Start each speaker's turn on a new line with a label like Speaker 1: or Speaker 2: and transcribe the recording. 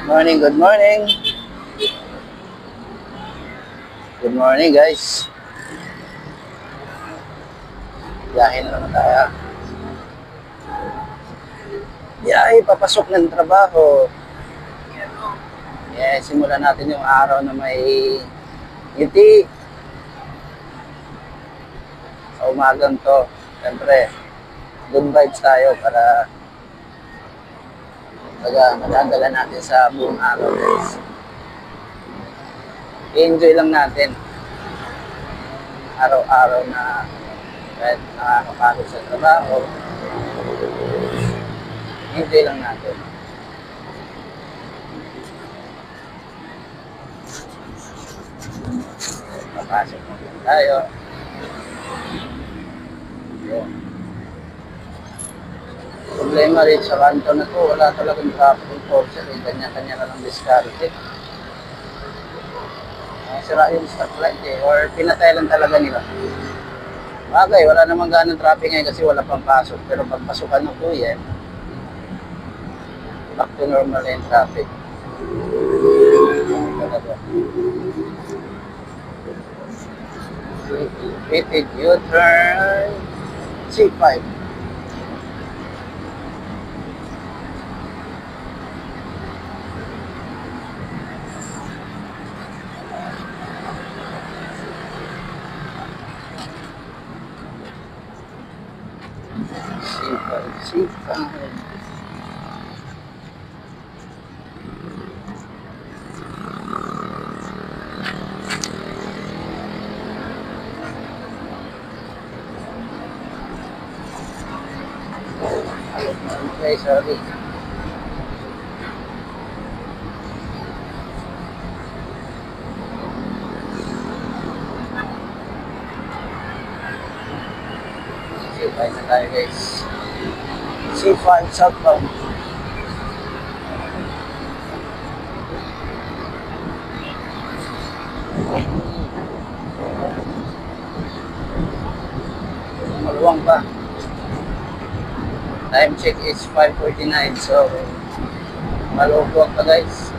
Speaker 1: Morning, good morning. Good morning, guys. Biyahin naman tayo. Biyahe, papasok ng trabaho. Simulan natin yung araw na may ngiti. Sa umagang to, siyempre, good vibes tayo para madadala natin sa buong araw, guys. I-enjoy lang natin araw-araw na kahit nakakapagod sa trabaho, enjoy lang natin. Papasok na tayo. Yun. Problema rin sa kanto na to, wala talagang traffic enforcer, kanya-kanya na lang diskarte. Sira yung stoplight or pinatay lang talaga nila. Bagay, wala namang ganang traffic ngayon kasi wala pang pasok, pero pagpasukan ng kuya, back to normal yung traffic. Repeated U-turn C5. C5. Okay, sorry. C5 na tayo, guys. C5 southbound. Maluwang pa. Time check is 5:49, so maluwag pa, guys.